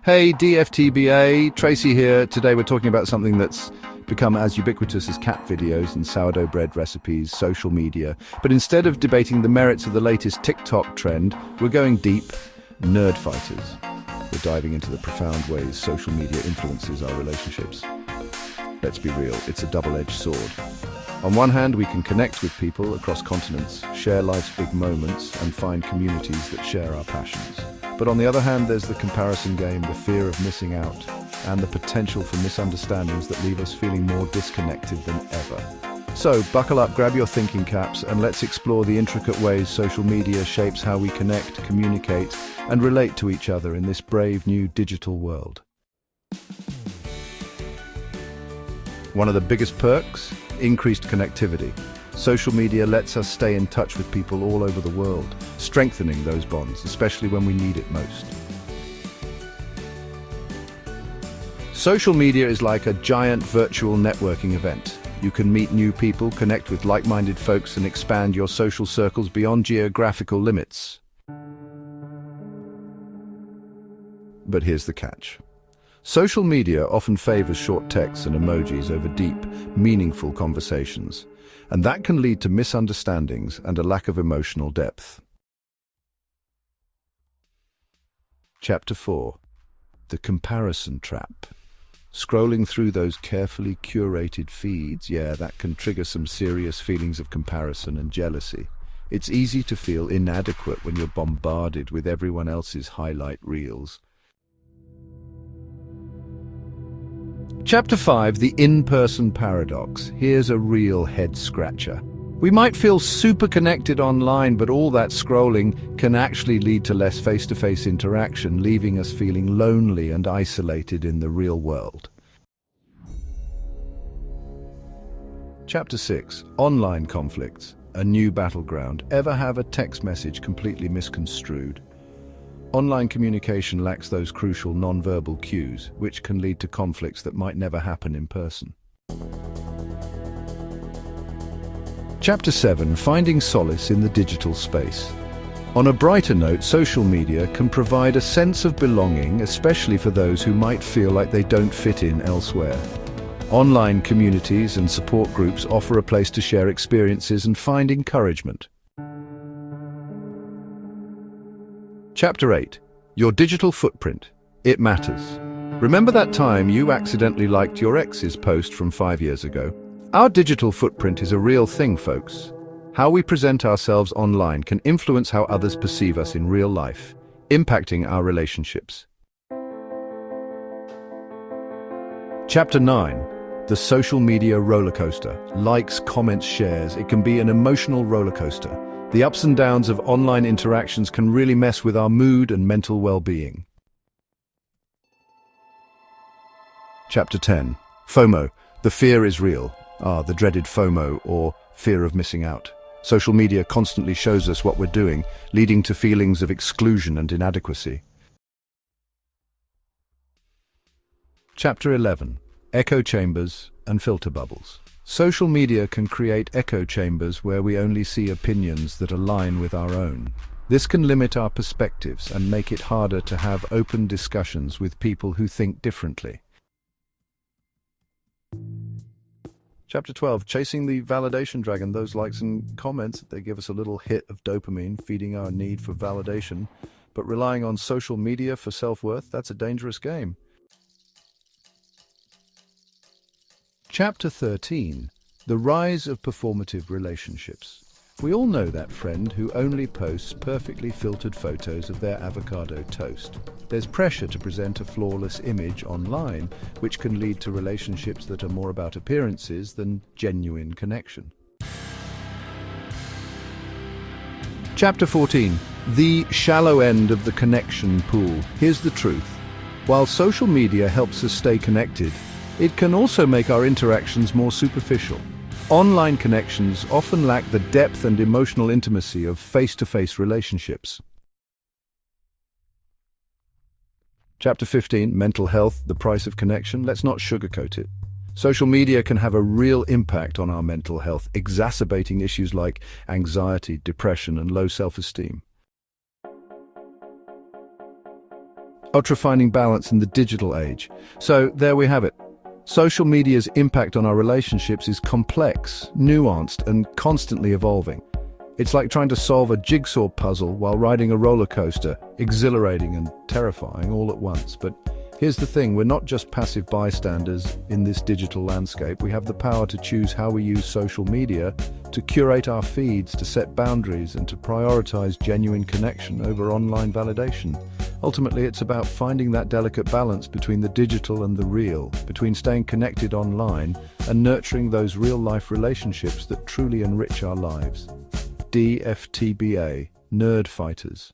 Hey DFTBA, Tracy here. Today we're talking about something that's become as ubiquitous as cat videos and sourdough bread recipes, social media. But instead of debating the merits of the latest TikTok trend, we're going deep, nerd fighters. We're diving into the profound ways social media influences our relationships. Let's be real, it's a double-edged sword. On one hand, we can connect with people across continents, share life's big moments, and find communities that share our passions. But on the other hand, there's the comparison game, the fear of missing out, and the potential for misunderstandings that leave us feeling more disconnected than ever. So, buckle up, grab your thinking caps, and let's explore the intricate ways social media shapes how we connect, communicate, and relate to each other in this brave new digital world. One of the biggest perks? Increased connectivity. Social media lets us stay in touch with people all over the world, strengthening those bonds, especially when we need it most. Social media is like a giant virtual networking event. You can meet new people, connect with like-minded folks, and expand your social circles beyond geographical limits. But here's the catch. Social media often favors short texts and emojis over deep, meaningful conversations, and that can lead to misunderstandings and a lack of emotional depth. Chapter 4. The Comparison Trap. Scrolling through those carefully curated feeds, that can trigger some serious feelings of comparison and jealousy. It's easy to feel inadequate when you're bombarded with everyone else's highlight reels. Chapter 5, The In-Person Paradox. Here's a real head-scratcher. We might feel super connected online, but all that scrolling can actually lead to less face-to-face interaction, leaving us feeling lonely and isolated in the real world. Chapter 6, Online Conflicts. A new battleground. Ever have a text message completely misconstrued? Online communication lacks those crucial non-verbal cues, which can lead to conflicts that might never happen in person. Chapter 7, Finding Solace in the Digital Space. On a brighter note, social media can provide a sense of belonging, especially for those who might feel like they don't fit in elsewhere. Online communities and support groups offer a place to share experiences and find encouragement. Chapter 8. Your Digital Footprint. It matters. Remember that time you accidentally liked your ex's post from 5 years ago? Our digital footprint is a real thing, folks. How we present ourselves online can influence how others perceive us in real life, impacting our relationships. Chapter 9. The Social Media Roller Coaster. Likes, comments, shares. It can be an emotional roller coaster. The ups and downs of online interactions can really mess with our mood and mental well-being. Chapter 10. FOMO. The fear is real. The dreaded FOMO, or fear of missing out. Social media constantly shows us what we're doing, leading to feelings of exclusion and inadequacy. Chapter 11. Echo chambers and filter bubbles. Social media can create echo chambers where we only see opinions that align with our own. This can limit our perspectives and make it harder to have open discussions with people who think differently. Chapter 12, Chasing the Validation Dragon. Those likes and comments, they give us a little hit of dopamine, feeding our need for validation. But relying on social media for self-worth, that's a dangerous game. Chapter 13. The Rise of Performative Relationships. We all know that friend who only posts perfectly filtered photos of their avocado toast. There's pressure to present a flawless image online, which can lead to relationships that are more about appearances than genuine connection. Chapter 14. The shallow end of the connection pool. Here's the truth. While social media helps us stay connected, it can also make our interactions more superficial. Online connections often lack the depth and emotional intimacy of face-to-face relationships. Chapter 15, Mental Health, the Price of Connection. Let's not sugarcoat it. Social media can have a real impact on our mental health, exacerbating issues like anxiety, depression, and low self-esteem. ultra finding balance in the digital age. So there we have it. Social media's impact on our relationships is complex, nuanced, and constantly evolving. It's like trying to solve a jigsaw puzzle while riding a roller coaster, exhilarating and terrifying all at once. But here's the thing, we're not just passive bystanders in this digital landscape. We have the power to choose how we use social media, to curate our feeds, to set boundaries, and to prioritize genuine connection over online validation. Ultimately, it's about finding that delicate balance between the digital and the real, between staying connected online and nurturing those real-life relationships that truly enrich our lives. DFTBA, Nerd Fighters.